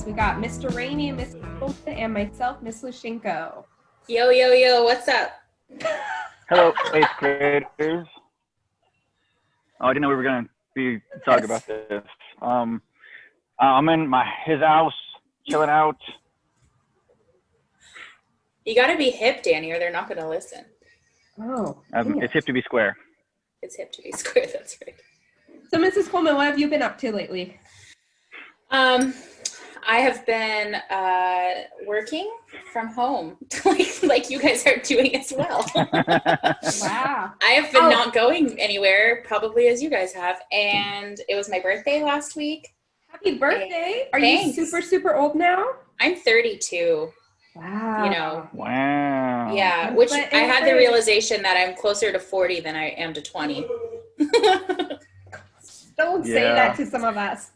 We got Mr. Rainey and Miss Coleman and myself, Miss Lushenko. Yo, yo, yo, what's up? Hello, 8th graders. Oh, I didn't know we were going to be talking about this. I'm in his house, chilling out. You gotta be hip, Danny, or they're not gonna listen. Oh, It's hip to be square. It's hip to be square, that's right. So, Mrs. Coleman, what have you been up to lately? I have been working from home, like you guys are doing as well. Wow. I have been not going anywhere, probably as you guys have, and it was my birthday last week. Happy birthday. Are Thanks. you super, super old now? I'm 32. Wow. You know. Wow. Yeah, which I had the realization that I'm closer to 40 than I am to 20. Don't say that to some of us.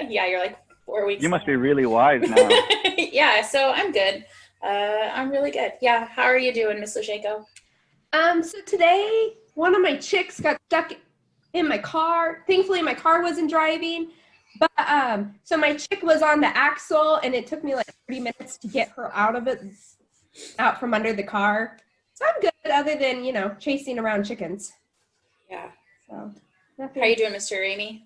Yeah, you're like 4 weeks. You must be really wise now. Yeah, so I'm good. I'm really good. Yeah, how are you doing, Miss Lushenko? So today, one of my chicks got stuck in my car. Thankfully, my car wasn't driving. But so my chick was on the axle, and it took me like 30 minutes to get her out from under the car. So I'm good, other than chasing around chickens. Yeah. So nothing. How you doing, Mr. Ramey?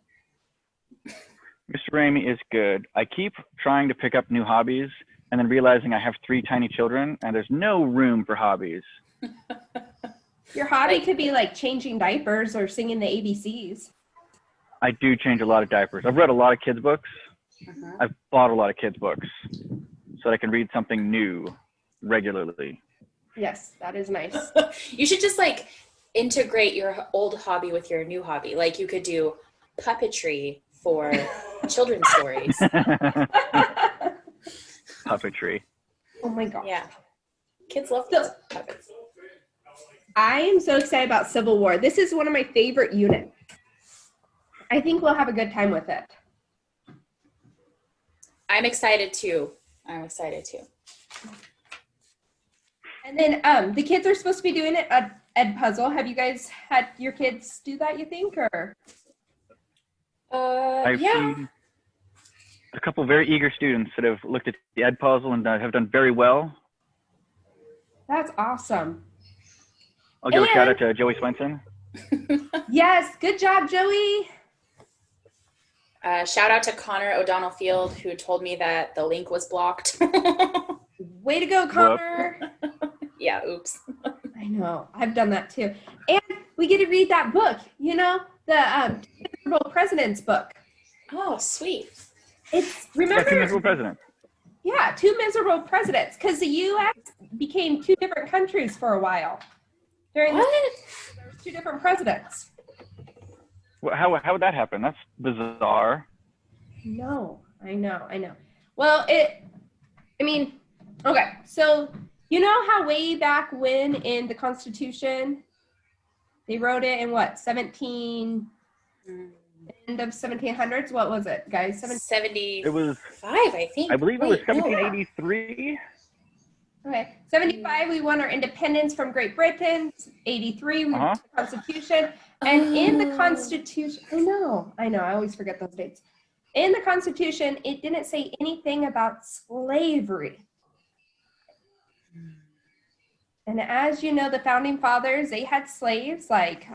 Mr. Ramey is good. I keep trying to pick up new hobbies and then realizing I have 3 tiny children and there's no room for hobbies. Your hobby could be like changing diapers or singing the ABCs. I do change a lot of diapers. I've read a lot of kids' books. I've bought a lot of kids' books so that I can read something new regularly. Yes, that is nice. You should just integrate your old hobby with your new hobby. Like you could do puppetry for children's stories. Puppetry. Oh my gosh. Yeah. Kids love puppets. I am so excited about Civil War. This is one of my favorite units. I think we'll have a good time with it. I'm excited too. And then the kids are supposed to be doing it at Edpuzzle. Have you guys had your kids do that, you think? Or I've seen a couple very eager students that have looked at the Edpuzzle and have done very well. That's awesome. I'll give a shout out to Joey Swenson. Yes, good job, Joey. Shout out to Connor O'Donnell Field, who told me that the link was blocked. Way to go, Connor. Yeah, oops. I know. I've done that too. And we get to read that book, the Miserable Presidents book. Oh, sweet. Remember? Yeah, 2 miserable presidents. Yeah, 2 miserable presidents, because the U.S. became 2 different countries for a while. There was 2 different presidents. How would that happen? That's bizarre. No, I know. Well, okay, so you know how way back when in the Constitution, they wrote it in what, end of 1700s? What was it, guys? 75, It was, I think. I believe it was 1783. Okay, 75, we won our independence from Great Britain. 83, we won the Constitution. And in the Constitution, I know, I always forget those dates. In the Constitution, it didn't say anything about slavery. And as you know, the Founding Fathers, they had slaves like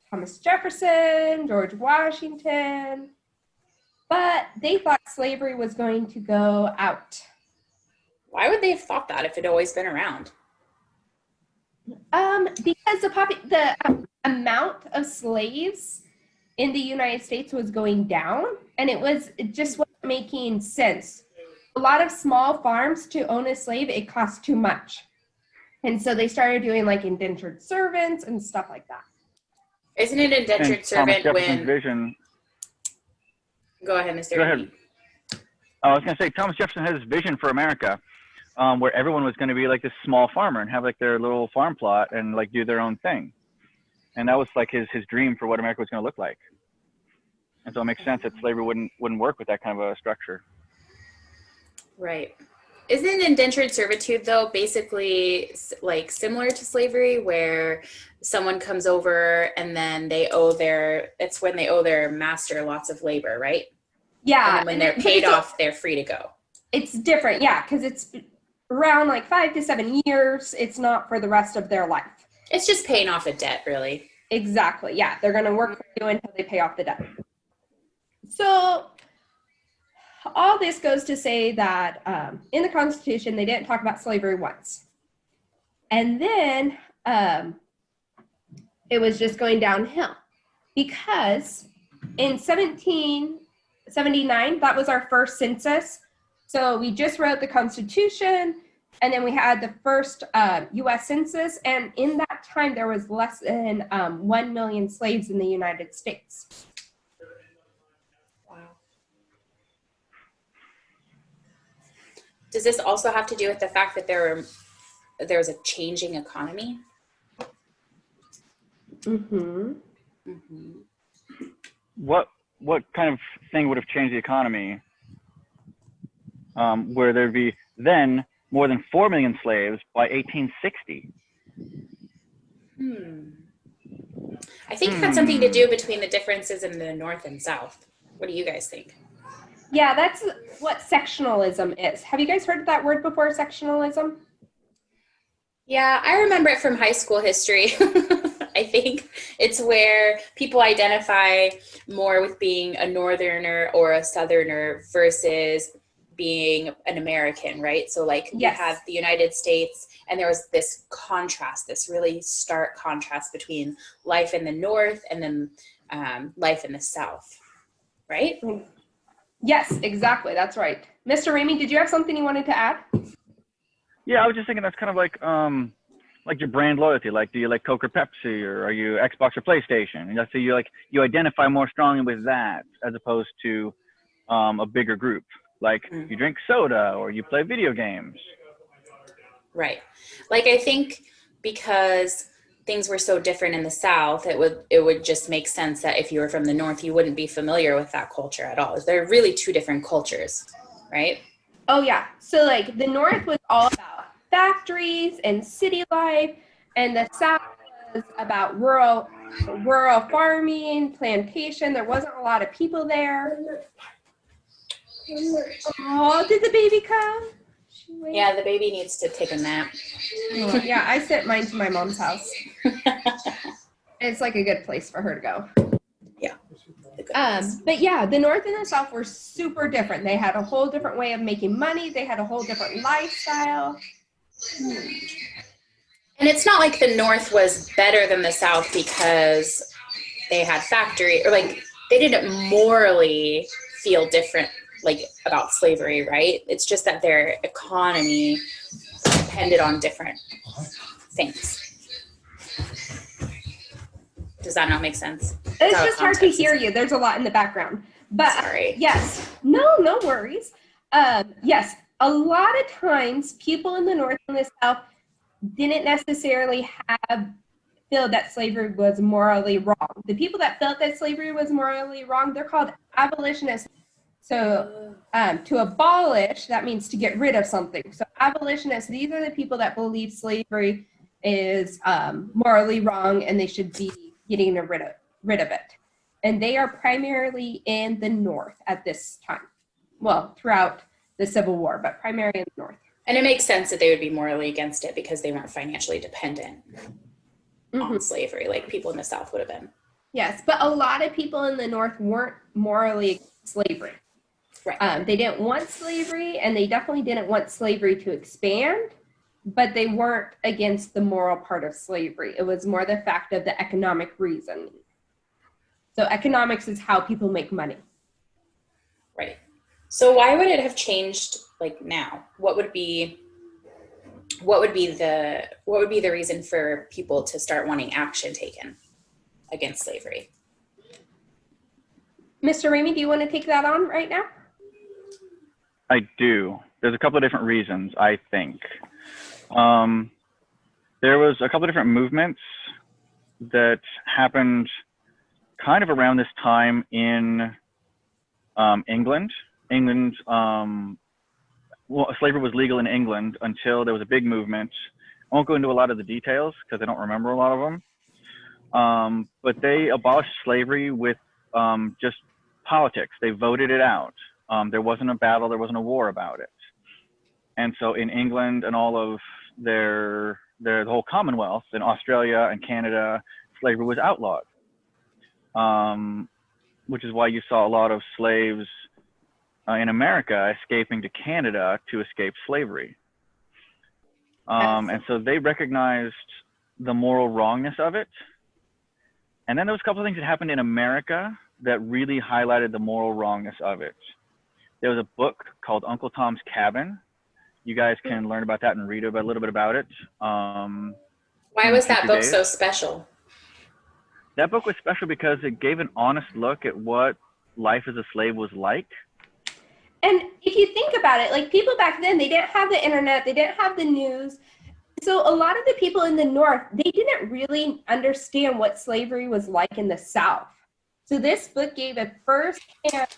Thomas Jefferson, George Washington, but they thought slavery was going to go out. Why would they have thought that if it had always been around? Because the amount of slaves in the United States was going down, and it just wasn't making sense. A lot of small farms, to own a slave, it cost too much. And so they started doing like indentured servants and stuff like that. Isn't it indentured servant when... Vision. Go ahead, Mr. Go ahead. I was going to say, Thomas Jefferson had this vision for America where everyone was going to be like this small farmer and have like their little farm plot and like do their own thing. And that was like his dream for what America was going to look like. And so it makes sense that slavery wouldn't work with that kind of a structure. Right. Isn't indentured servitude, though, basically like similar to slavery, where someone comes over and then it's when they owe their master lots of labor, right? Yeah. And then when and they're but paid it's a- off, they're free to go. It's different. Yeah. Because it's around like 5 to 7 years. It's not for the rest of their life. It's just paying off a debt, really. Exactly. Yeah. They're going to work for you until they pay off the debt. So all this goes to say that in the Constitution, they didn't talk about slavery once. And then it was just going downhill because in 1779, that was our first census. So we just wrote the Constitution, and then we had the first U.S. Census. And in that time, there was less than 1 million slaves in the United States. Wow. Does this also have to do with the fact that there was a changing economy? Mm-hmm. Mm-hmm. What kind of thing would have changed the economy where there'd be then more than 4 million slaves by 1860? I think it had something to do between the differences in the North and South. What do you guys think? Yeah, that's what sectionalism is. Have you guys heard of that word before, sectionalism? Yeah, I remember it from high school history. I think it's where people identify more with being a Northerner or a Southerner versus being an American, right? So like Yes. we have the United States, and there was this contrast, this really stark contrast between life in the North and then life in the South, right? Yes, exactly. That's right. Mr. Ramey, did you have something you wanted to add? Yeah, I was just thinking that's kind of like your brand loyalty. Like, do you like Coke or Pepsi, or are you Xbox or PlayStation? And that's so you identify more strongly with that as opposed to a bigger group. Like you drink soda or you play video games. Right. Like I think because things were so different in the South, it would just make sense that if you were from the North, you wouldn't be familiar with that culture at all. They're really two different cultures, right? Oh, yeah. So, like, the North was all about factories and city life, and the South was about rural farming, plantation. There wasn't a lot of people there. Oh, did the baby come? Yeah, the baby needs to take a nap. Oh, yeah, I sent mine to my mom's house. It's like a good place for her to go. Yeah. But yeah, the North and the South were super different. They had a whole different way of making money. They had a whole different lifestyle. And it's not like the North was better than the South because they had factory, or like they didn't morally feel different like about slavery, right? It's just that their economy depended on different things. Does that not make sense? It's just hard to hear you. There's a lot in the background. But sorry. Yes. No worries. Yes, a lot of times people in the North and the South didn't necessarily feel that slavery was morally wrong. The people that felt that slavery was morally wrong, they're called abolitionists. So to abolish, that means to get rid of something. So abolitionists, these are the people that believe slavery is morally wrong and they should be getting rid of it. And they are primarily in the North at this time. Well, throughout the Civil War, but primarily in the North. And it makes sense that they would be morally against it because they weren't financially dependent on slavery like people in the South would have been. Yes, but a lot of people in the North weren't morally against slavery. Right. They didn't want slavery, and they definitely didn't want slavery to expand, but they weren't against the moral part of slavery. It was more the fact of the economic reason. So economics is how people make money. Right. So why would it have changed like now? What would be the reason for people to start wanting action taken against slavery? Mr. Ramey, do you want to take that on right now? I do. There's a couple of different reasons, I think. There was a couple of different movements that happened kind of around this time in England. Slavery was legal in England until there was a big movement. I won't go into a lot of the details because I don't remember a lot of them. But they abolished slavery with just politics. They voted it out. There wasn't a battle. There wasn't a war about it. And so in England and all of the whole Commonwealth, in Australia and Canada, slavery was outlawed, which is why you saw a lot of slaves in America escaping to Canada to escape slavery. And so they recognized the moral wrongness of it. And then there was a couple of things that happened in America that really highlighted the moral wrongness of it. There was a book called Uncle Tom's Cabin. You guys can learn about that and read a little bit about it. Why was that book so special? That book was special because it gave an honest look at what life as a slave was like. And if you think about it, like people back then, they didn't have the internet, they didn't have the news. So a lot of the people in the North, they didn't really understand what slavery was like in the South. So this book gave a first-hand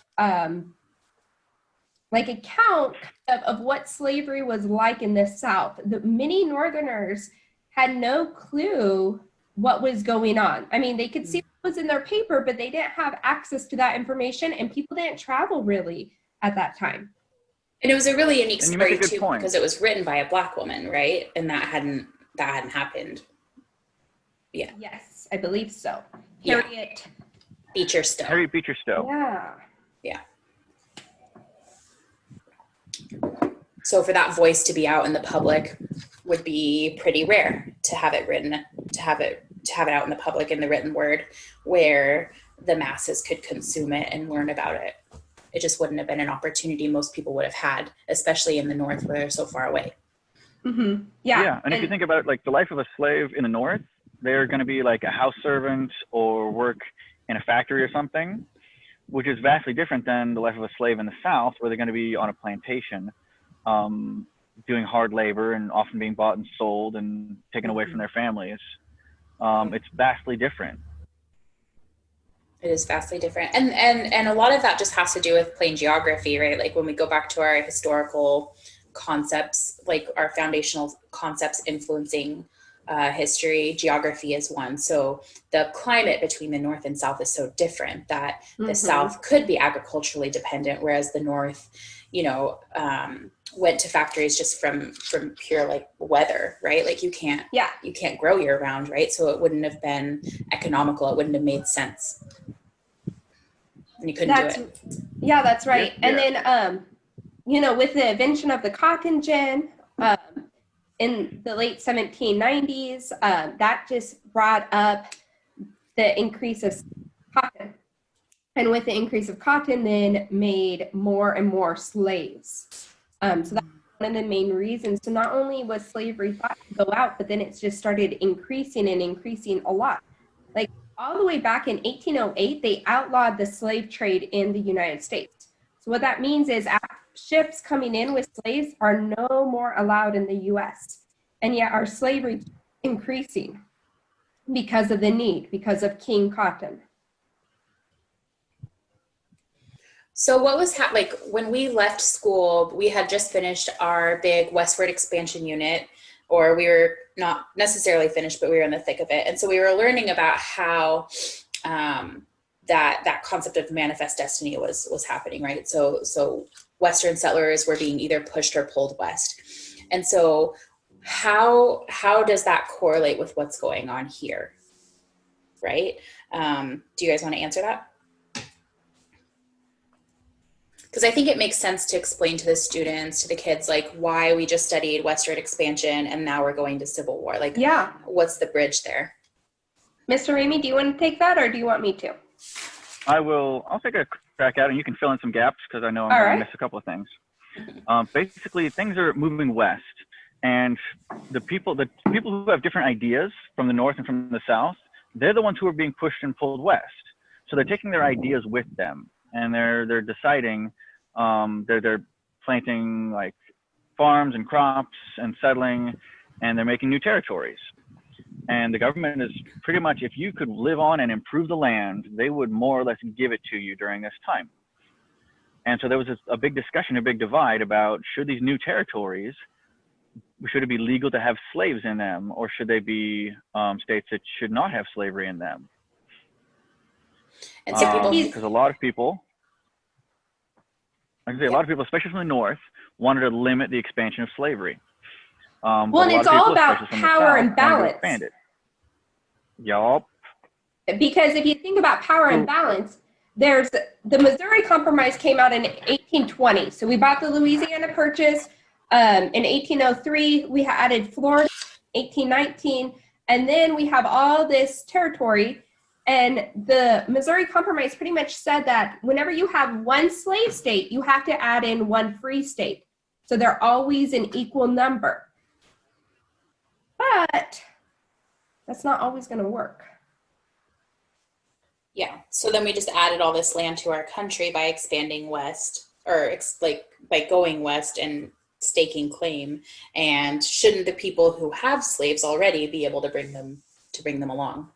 account of what slavery was like in the South. Many Northerners had no clue what was going on. I mean, they could see what was in their paper, but they didn't have access to that information, and people didn't travel really at that time. And it was a really unique story too, because it was written by a Black woman, right? And that hadn't happened. Yeah. Yes, I believe so. Yeah. Harriet Beecher Stowe. Harriet Beecher Stowe. Yeah. Yeah. So for that voice to be out in the public would be pretty rare to have it written, to have it out in the public in the written word where the masses could consume it and learn about it. It just wouldn't have been an opportunity most people would have had, especially in the North where they're so far away. Mm-hmm. Yeah. Yeah. And if you think about it, like the life of a slave in the North, they're going to be like a house servant or work in a factory or something, which is vastly different than the life of a slave in the South, where they're going to be on a plantation, doing hard labor and often being bought and sold and taken away from their families. It's vastly different. It is vastly different. And a lot of that just has to do with plain geography, right? Like when we go back to our historical concepts, like our foundational concepts influencing history, geography is one. So the climate between the North and South is so different that the South could be agriculturally dependent, whereas the North, went to factories just from pure like weather, right? Like you can't grow year round, right? So it wouldn't have been economical. It wouldn't have made sense. And you couldn't do it. Yeah, that's right. Yeah. And then, with the invention of the cotton gin in the late 1790s, that just brought up the increase of cotton. And with the increase of cotton, then made more and more slaves. So that's one of the main reasons. So not only was slavery thought to go out, but then it's just started increasing and increasing a lot. Like all the way back in 1808, they outlawed the slave trade in the United States. So what that means is ships coming in with slaves are no more allowed in the U.S. And yet our slavery is increasing because of the need, because of King Cotton. So what was like when we left school, we had just finished our big westward expansion unit, or we were not necessarily finished, but we were in the thick of it. And so we were learning about how that concept of manifest destiny was happening, right? So Western settlers were being either pushed or pulled west. And so how does that correlate with what's going on here, right? Do you guys want to answer that? Because I think it makes sense to explain to the students, to the kids, like why we just studied westward expansion and now we're going to Civil War. Like, what's the bridge there? Mr. Ramey, do you want to take that or do you want me to? I'll take a crack at it and you can fill in some gaps because I know I'm going to miss a couple of things. Basically, things are moving west, and the people who have different ideas from the North and from the South, they're the ones who are being pushed and pulled west. So they're taking their ideas with them. And they're deciding, they're planting like farms and crops and settling, and they're making new territories. And the government is pretty much, if you could live on and improve the land, they would more or less give it to you during this time. And so there was a big discussion, a big divide about should these new territories, should it be legal to have slaves in them, or should they be states that should not have slavery in them? And so because a lot of people like I say, a lot of people, especially from the North, wanted to limit the expansion of slavery. Well, and it's all about power and balance. Yup. Because if you think about power and balance, there's the Missouri Compromise came out in 1820. So we bought the Louisiana Purchase in 1803. We added Florida in 1819. And then we have all this territory. And the Missouri Compromise pretty much said that whenever you have one slave state, you have to add in one free state. So they're always an equal number. But that's not always going to work. Yeah. So then we just added all this land to our country by expanding west, or by going west and staking claim. And shouldn't the people who have slaves already be able to bring them along?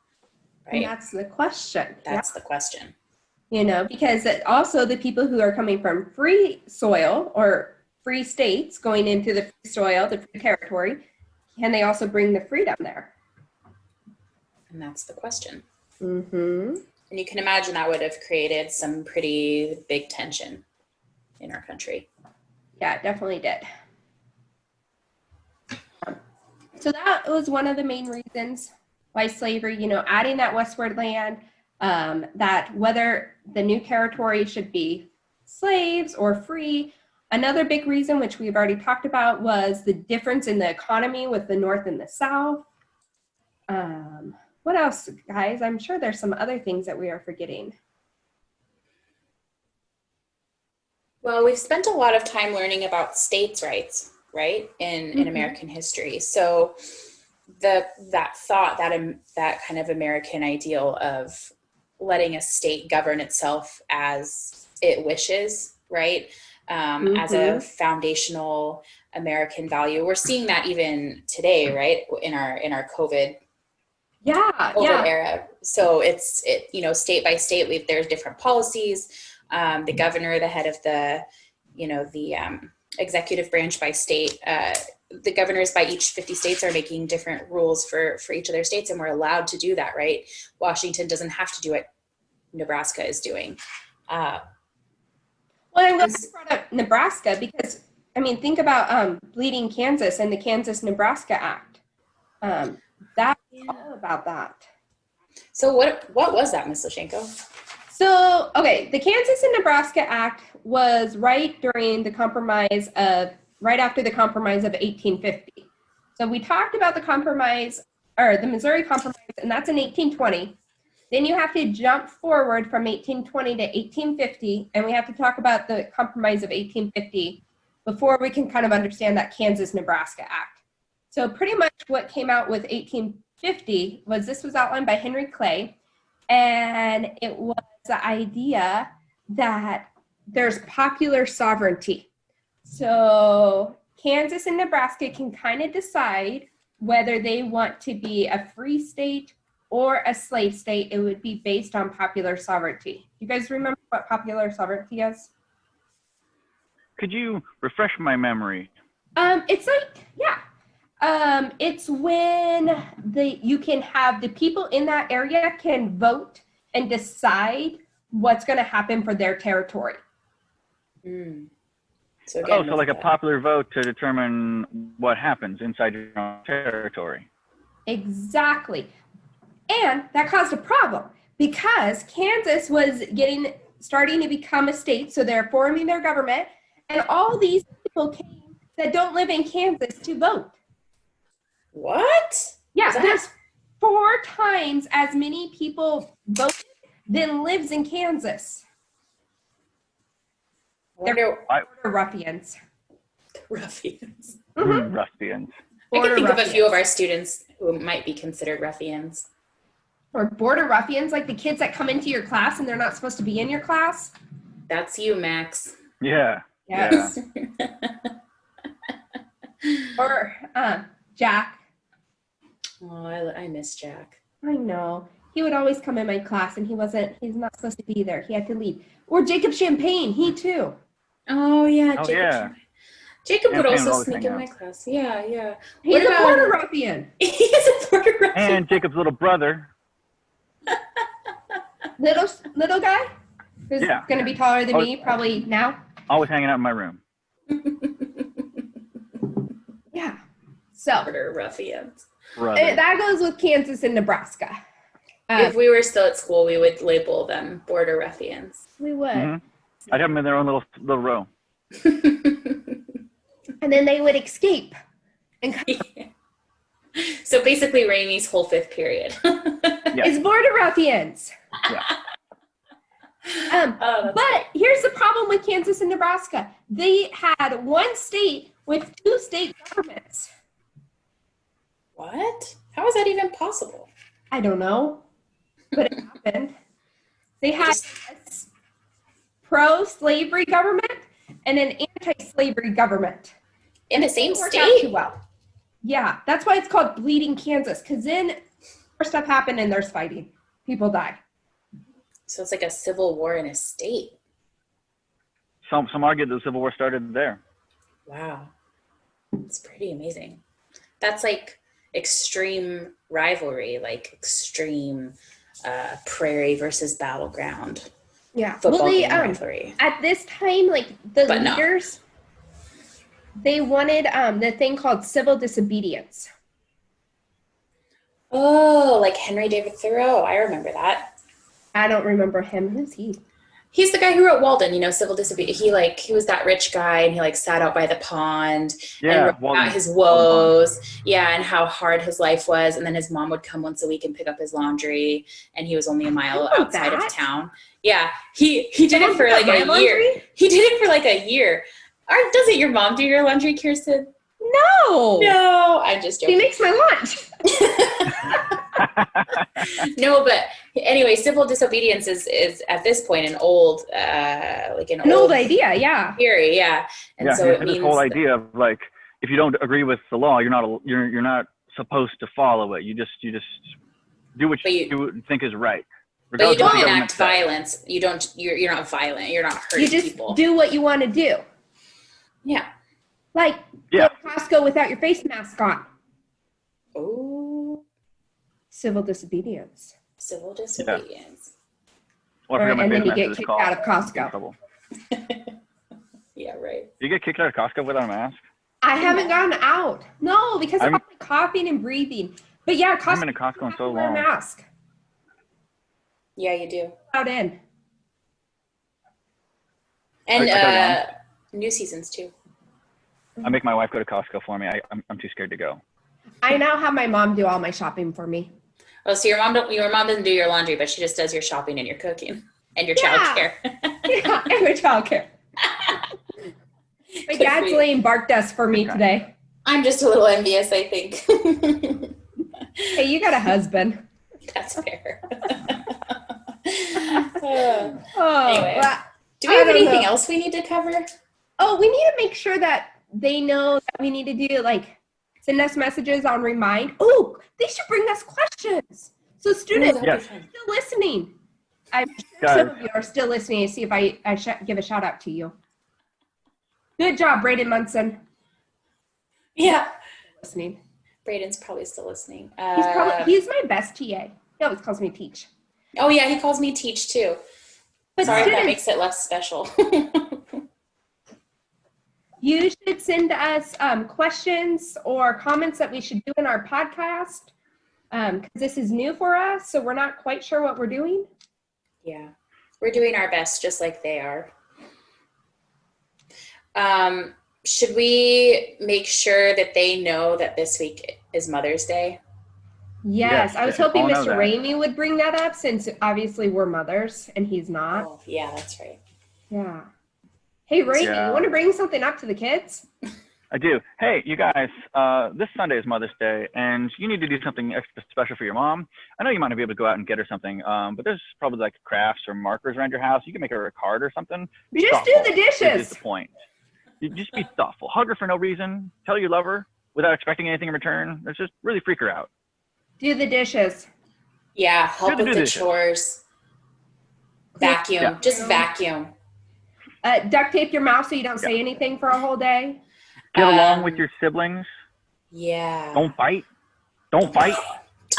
Right. And that's the question. That's the question. You know, because also the people who are coming from free soil or free states going into the free soil, the free territory, can they also bring the freedom there? And that's the question. Mm-hmm. And you can imagine that would have created some pretty big tension in our country. Yeah, it definitely did. So that was one of the main reasons why slavery, you know, adding that westward land, that whether the new territory should be slaves or free. Another big reason, which we've already talked about, was the difference in the economy with the North and the South. What else, guys? I'm sure there's some other things that we are forgetting. Well, we've spent a lot of time learning about states' rights, right, in American history. So that kind of American ideal of letting a state govern itself as it wishes, right, as a foundational American value. We're seeing that even today, right, in our COVID era. So it's state by state, there's different policies. The governor, the head of the executive branch by state, the governors by each 50 states are making different rules for each of their states, and we're allowed to do that, right? Washington doesn't have to do what Nebraska is doing. Well, I'm glad you brought up Nebraska because, I mean, think about Bleeding Kansas and the Kansas-Nebraska Act. That's all about that. So what was that, Ms. Lashenko? So, okay, the Kansas and Nebraska Act was right after the Compromise of 1850. So we talked about the Missouri Compromise, and that's in 1820. Then you have to jump forward from 1820 to 1850, and we have to talk about the Compromise of 1850 before we can kind of understand that Kansas-Nebraska Act. So pretty much what came out with 1850 was outlined by Henry Clay, and it was the idea that there's popular sovereignty. So Kansas and Nebraska can kind of decide whether they want to be a free state or a slave state. It would be based on popular sovereignty. You guys remember what popular sovereignty is? Could you refresh my memory? It's when you can have the people in that area can vote and decide what's going to happen for their territory. So again, like a popular vote to determine what happens inside your own territory. Exactly. And that caused a problem because Kansas was starting to become a state, so they're forming their government, and all these people came that don't live in Kansas to vote. What? Yeah, there's 4 times as many people voted than lives in Kansas. They're border ruffians. Ruffians. Ruffians. I can think of a few of our students who might be considered ruffians. Or border ruffians, like the kids that come into your class and they're not supposed to be in your class. That's you, Max. Yeah. Yes. Yeah. Or Jack. Oh, I miss Jack. I know. He would always come in my class and he's not supposed to be there. He had to leave. Or Jacob Champagne, he too. Oh yeah, Oh, Jacob. yeah. Jacob would Champagne also sneak in my class. Yeah. He's a border ruffian. He's a border ruffian. And Jacob's little brother. Little guy? Who's Yeah. going to be taller than me probably now. Always hanging out in my room. Yeah. So Border ruffians. Brother. that goes with Kansas and Nebraska. If we were still at school, we would label them border ruffians. We would. Mhm. I'd have them in their own little row. And then they would escape. And So basically, Raimi's whole fifth period. Yeah. it's border ruffians. Yeah. Oh, that's But here's the problem with Kansas and Nebraska. They had one state with two state governments. what? How is that even possible? I don't know, but it happened. They had a pro-slavery government and an anti-slavery government. In the same It worked out too state? well. Yeah, that's why it's called Bleeding Kansas, because then more stuff happened and there's fighting. People die. So it's like a civil war in a state. Some argue the Civil War started there. Wow. It's pretty amazing. That's like extreme rivalry, like extreme prairie versus battleground Yeah. football Well, they, game rivalry. at this time, like the But no. leaders, they wanted the thing called civil disobedience. Oh, like Henry David Thoreau. I remember that. I don't remember him. Who's he? He's the guy who wrote Walden, civil disobedience. He was that rich guy and he sat out by the pond and Yeah. wrote about his woes. Yeah, and how hard his life was. And then his mom would come once a week and pick up his laundry and he was only a mile I know outside of that. town. Yeah. He did it for like My a year. laundry? He did it for like a year. Doesn't your mom do your laundry, Kirsten? No. No, I'm just He joking. makes my lunch. No, but anyway, civil disobedience is at this point an old An old idea, yeah. theory, yeah. And Yeah, so yeah, it this means whole idea of like, if you don't agree with the law, you're not supposed to follow it. You just do what But you think is right. but you regardless of don't what the government enact says. violence. You're not violent. You're not hurting You just people. do what you want to do. Yeah. Like Yeah. go to Costco without your face mask on. Oh, Civil disobedience. civil disobedience. Well, I forgot my And then face you mask get is kicked called. out of In Costco. trouble. Yeah, right. You get kicked out of Costco without a mask? I haven't gone out. No, because I'm I'm- coughing and breathing. But yeah, Costco. I haven't been to Costco in you have so to wear a long. mask. Yeah, you do. Out in. And I thought new seasons too. I make my wife go to Costco for me. I'm too scared to go. I now have my mom do all my shopping for me. Oh, so your mom doesn't do your laundry, but she just does your shopping and your cooking and your Yeah. childcare. Yeah, and my childcare. My Good for dad's you. laying bark dust for me Okay. today. I'm just a little envious, I think. Hey, you got a husband. That's fair. Oh, Anyway. well, Do we I have don't anything know. else we need to cover? oh, we need to make sure that they know that we need to do like send us messages on Remind. Oh, they should bring us questions. So students, Ooh, that'd Yes. be fun. still listening. I'm sure Guys. some of you are still listening to see if I give a shout out to you. Good job, Braden Munson. Yeah. Listening. Braden's probably still listening. He's my best TA. He always calls me Teach. Oh yeah, he calls me Teach too. But Sorry if that students, makes it less special. you should send us questions or comments that we should do in our podcast because this is new for us, so we're not quite sure what we're doing. Yeah, we're doing our best, just like they are. Should we make sure that they know that this week is Mother's Day? Yes, Yes, I was they hoping all know Mr. that. Ramey would bring that up since obviously we're mothers and he's not. Oh, yeah, that's right. Yeah. Hey, Ramey, Yeah. you want to bring something up to the kids? I do. Hey, you guys, this Sunday is Mother's Day, and you need to do something extra special for your mom. I know you might not be able to go out and get her something, but there's probably like crafts or markers around your house. You can make her a card or something. Be Just do thoughtful the dishes. Is the point. You just be thoughtful. Hug her for no reason. Tell her you love her without expecting anything in return. Let's just really freak her out. Do the dishes. Yeah, help Do with the the dishes. chores. Vacuum. Yeah. Just vacuum. Duct tape your mouth so you don't say anything for a whole day. Get along with Um, your siblings. Yeah. Don't fight. Don't fight.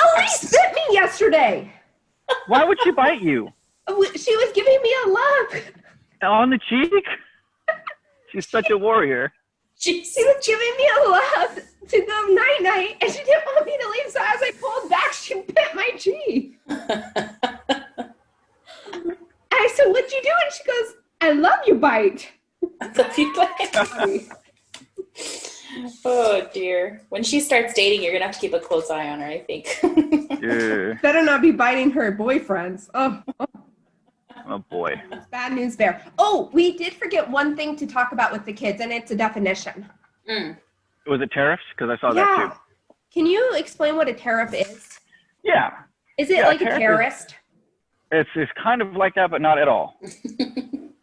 Oh, she bit me yesterday. Why would she bite you? She was giving me a look. On the cheek? She's such a warrior. Jeez. She was giving me a love to go night-night, and she didn't want me to leave, so as I pulled back, she bit my cheek. I said, what'd you do? And she goes, I love you, bite. Oh dear. When she starts dating, you're gonna have to keep a close eye on her, I think. Yeah. Better not be biting her boyfriends. Oh, Oh boy. bad news there. Oh, we did forget one thing to talk about with the kids, and it's a definition. Was it tariffs? Because I saw that too. Can you explain what a tariff is? Yeah. Is it Yeah, like a tariff is- terrorist? It's kind of like that, but not at all.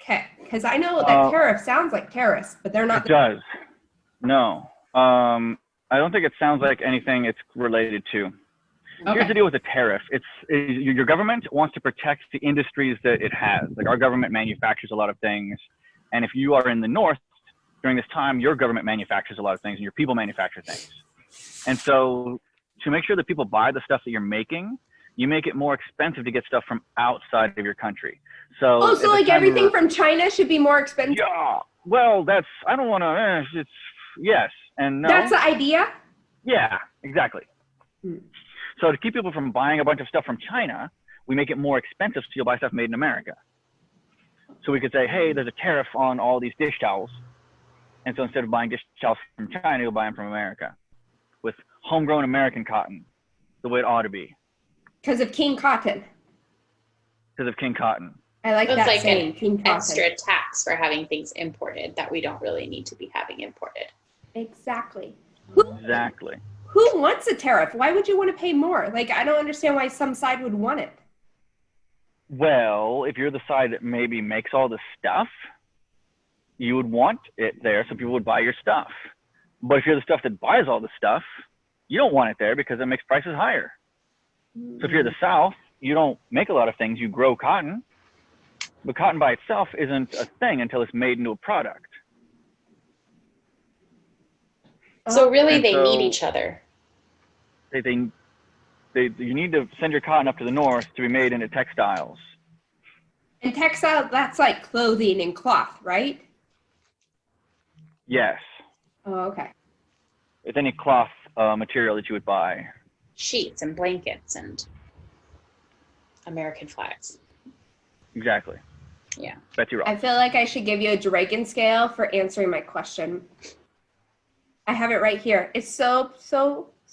Okay, because I know that tariff sounds like terrorists, but they're not. It does. No. I don't think it sounds like anything it's related to. Here's the deal with a tariff. Your government wants to protect the industries that it has. Like our government manufactures a lot of things. And if you are in the north during this time, your government manufactures a lot of things and your people manufacture things. And so to make sure that people buy the stuff that you're making, you make it more expensive to get stuff from outside of your country. So Oh, so like everything from China should be more expensive? Yeah. Well, I don't want to, it's, yes and no. That's the idea? Yeah, exactly. So to keep people from buying a bunch of stuff from China, we make it more expensive so you'll buy stuff made in America. So we could say, hey, there's a tariff on all these dish towels. And so instead of buying dish towels from China, you'll buy them from America with homegrown American cotton, the way it ought to be. Because of King Cotton. Because of King Cotton. I like It's that like saying, an King Cotton. extra tax for having things imported that we don't really need to be having imported. Exactly. Exactly. Who wants a tariff? Why would you want to pay more? Like, I don't understand why some side would want it. Well, if you're the side that maybe makes all the stuff, you would want it there so people would buy your stuff. But if you're the stuff that buys all the stuff, you don't want it there because it makes prices higher. So if you're the South, you don't make a lot of things, you grow cotton. But cotton by itself isn't a thing until it's made into a product. So really, And they so- need each other. You need to send your cotton up to the north to be made into textiles. And textile, that's like clothing and cloth, right? Yes. Oh, okay. It's any cloth material that you would buy. Sheets and blankets and American flags. Exactly. Yeah. Betsy Ross. I feel like I should give you a Dragon scale for answering my question. I have it right here. It's so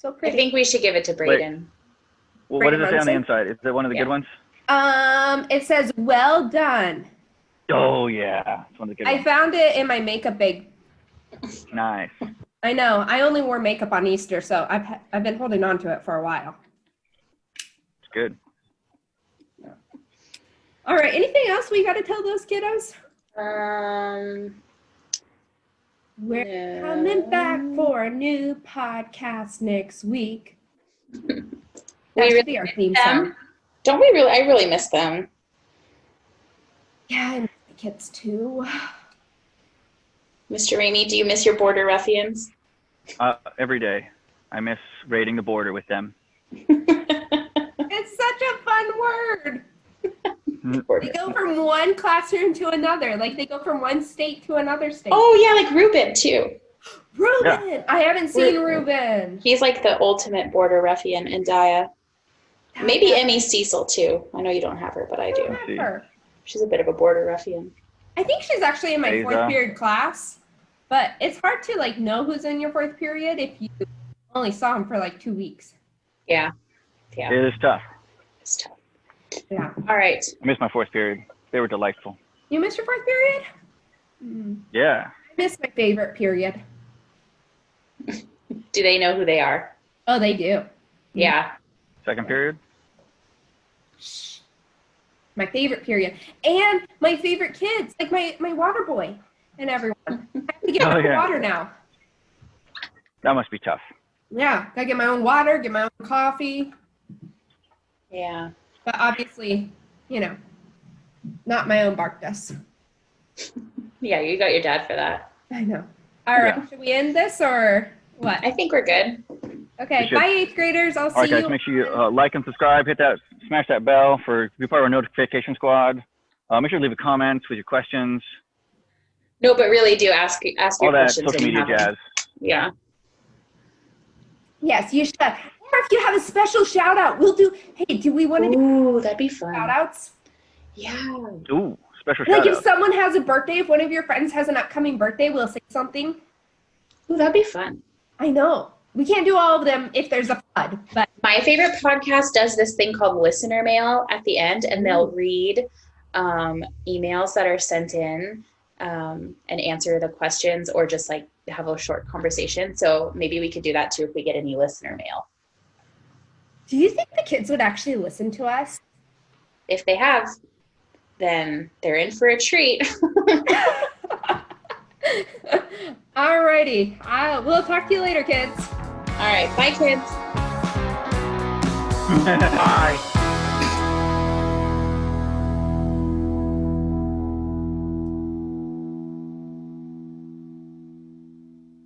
I pretty. think we should give it to Braden. Well, what does it say on the Brandon inside? Is it one of the good ones? It says, well done. Oh, yeah. It's one of the good I ones. found it in my makeup bag. Nice. I know. I only wore makeup on Easter, so I've been holding on to it for a while. It's good. All right. Anything else we got to tell those kiddos? We're coming back for a new podcast next week. That We should be our theme song. them. Don't we really? I really miss them. Yeah, I miss the kids too. Mr. Ramey, do you miss your border ruffians? Every day. I miss raiding the border with them. It's such a fun word. They go from one classroom to another. Like they go from one state to another state. Oh yeah, like Ruben too. Ruben! Yeah. I haven't seen Ruben. He's like the ultimate border ruffian in Daya. Maybe Emmy Cecil too. I know you don't have her, but I do. see. Her. She's a bit of a border ruffian. I think she's actually in my Aza. fourth period class, but it's hard to like know who's in your fourth period if you only saw him for like 2 weeks. Yeah. Yeah. It is tough. It's tough. Yeah. All right. I miss my fourth period. They were delightful. You missed your fourth period? Yeah. I missed my favorite period. Do they know who they are? Oh, they do. Yeah. Second period? Shh. My favorite period. And my favorite kids, like my water boy and everyone. I have to get Oh, my own yeah. water now. That must be tough. Yeah, gotta get my own water, get my own coffee. Yeah. But obviously, not my own Barkdust. Yeah, you got your dad for that. I know. All right, Yeah. should we end this or what? I think we're good. Okay, We should. bye 8th graders. I'll All right, see guys, you. make sure you like and subscribe. Smash that bell to be part of our notification squad. Make sure to leave a comment with your questions. No, but really do ask your All that questions social when you media have them. jazz. Yeah. Yes, you should. Or if you have a special shout out, we'll do. Hey, do we want to do Ooh, that'd be shout fun. outs? Yeah. Ooh, special Like shout if out. someone has a birthday, if one of your friends has an upcoming birthday, we'll say something. Ooh, that'd be fun. I know. We can't do all of them if there's a flood, but My favorite podcast does this thing called listener mail at the end, and they'll read emails that are sent in and answer the questions, or just like have a short conversation. So maybe we could do that too if we get any listener mail. do you think the kids would actually listen to us? If they have, then they're in for a treat. Alrighty. We'll talk to you later, kids. All right. Bye, kids. Bye.